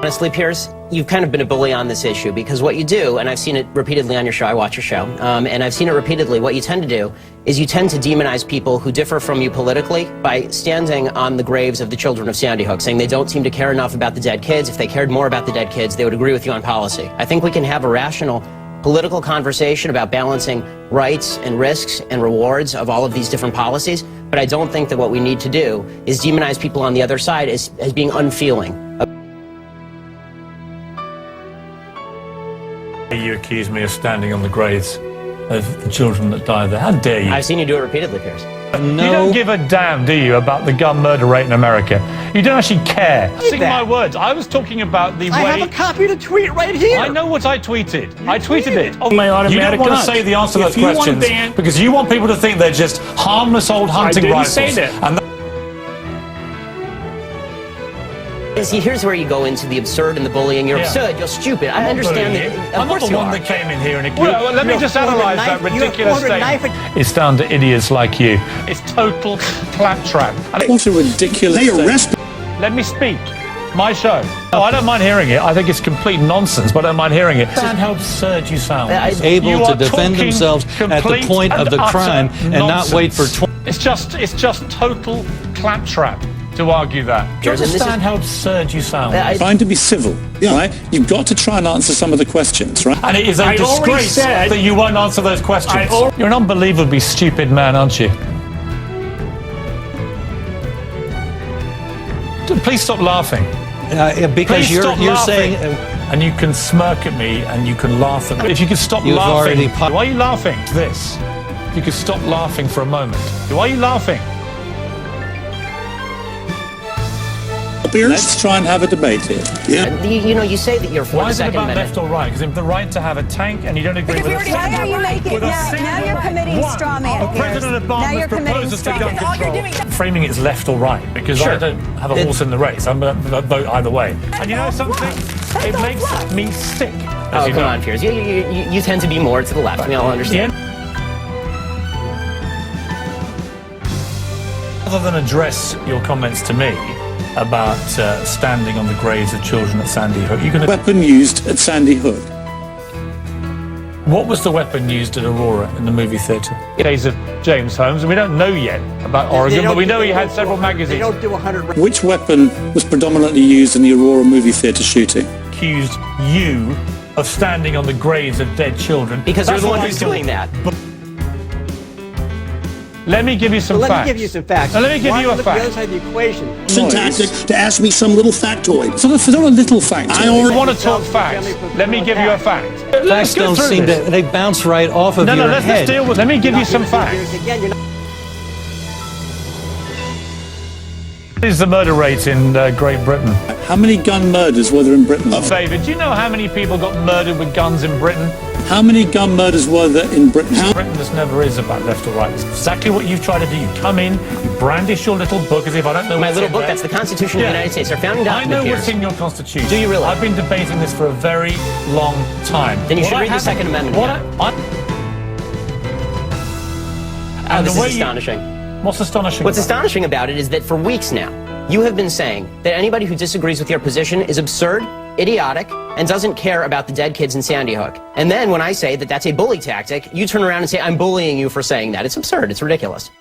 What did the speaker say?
Honestly, Piers, you've kind of been a bully on this issue because what you do, and I've seen it repeatedly on your show, I watch your show, and I've seen it repeatedly, what you tend to do is you tend to demonize people who differ from you politically by standing on the graves of the children of Sandy Hook, saying they don't seem to care enough about the dead kids. If they cared more about the dead kids, they would agree with you on policy. I think we can have a rational political conversation about balancing rights and risks and rewards of all of these different policies, but I don't think that what we need to do is demonize people on the other side as being unfeeling. You accuse me of standing on the graves of the children that died there. How dare you? I've seen you do it repeatedly, Piers. No. You don't give a damn, do you, about the gun murder rate in America? You don't actually care. Sing my words. I was talking about the way... I have a copy of the tweet right here. I know what I tweeted. I tweeted it. Oh, my automatic you don't want to say the answer to those questions because you want people to think they're just harmless old hunting rifles. I didn't say that. And See, here's where you go into the absurd and the bullying. You're absurd, you're stupid. I understand that. I'm not the one that came in here and accused. Well, let me just analyse that ridiculous statement. It's down to idiots like you. It's total claptrap. What a ridiculous statement. Let me speak. My show. No, I don't mind hearing it. I think it's complete nonsense, but I don't mind hearing it. Understand how absurd you sound. Able to defend themselves at the point of the crime and not wait for... It's just total claptrap to argue that. Do you understand how absurd you sound? Trying to be civil, right? You've got to try and answer some of the questions, right? And it is a disgrace that you won't answer those questions. You're an unbelievably stupid man, aren't you? Please stop laughing. Because you're saying... and you can smirk at me and you can laugh at me. If you could stop laughing... Why are you laughing? This. If you could stop laughing for a moment. Why are you laughing? Let's try and have a debate here. Yeah. You know, you say that you're for the Second Amendment. Why is it about left or right? Because if the right to have a tank and you don't agree with us... Why are you making it? Now you're committing straw man. President Obama proposes to gun control. Framing it as left or right, because I don't have a horse in the race. I'm going to vote either way. And you know something? It makes me sick. Oh, come on, Piers. You tend to be more to the left. We all understand. Other than address your comments to me about standing on the graves of children at Sandy Hook, you can... Weapon used at Sandy Hook. What was the weapon used at Aurora in the movie theatre? In the case of James Holmes, and we don't know yet about Oregon, but we know he had several magazines. They don't do 100... Which weapon was predominantly used in the Aurora movie theatre shooting? Accused you of standing on the graves of dead children. Because you're the one who's doing that. Let me give you some facts. Let me give you some facts. Now, let me give you a fact. The other side of the equation. Syntactic to ask me some little factoid. It's not a little factoid. I already want to talk facts. Let me give you a fact. Facts don't seem to... They bounce right off of your head. No, let's deal with... Let me give you some facts. What is the murder rate in Great Britain? How many gun murders were there in Britain? David, do you know how many people got murdered with guns in Britain? How many gun murders were there in Britain? Britain just never is about left or right. It's exactly what you've tried to do. You come in, you brandish your little book as if I don't know My little book, that's the Constitution of the United States, our founding document. I know what's in your Constitution. Do you really? I've been debating this for a very long time. Then you should read the Second Amendment. This is astonishing. What's astonishing? What's astonishing about it is that for weeks now, you have been saying that anybody who disagrees with your position is absurd, idiotic, and doesn't care about the dead kids in Sandy Hook. And then when I say that that's a bully tactic, you turn around and say, I'm bullying you for saying that. It's absurd. It's ridiculous.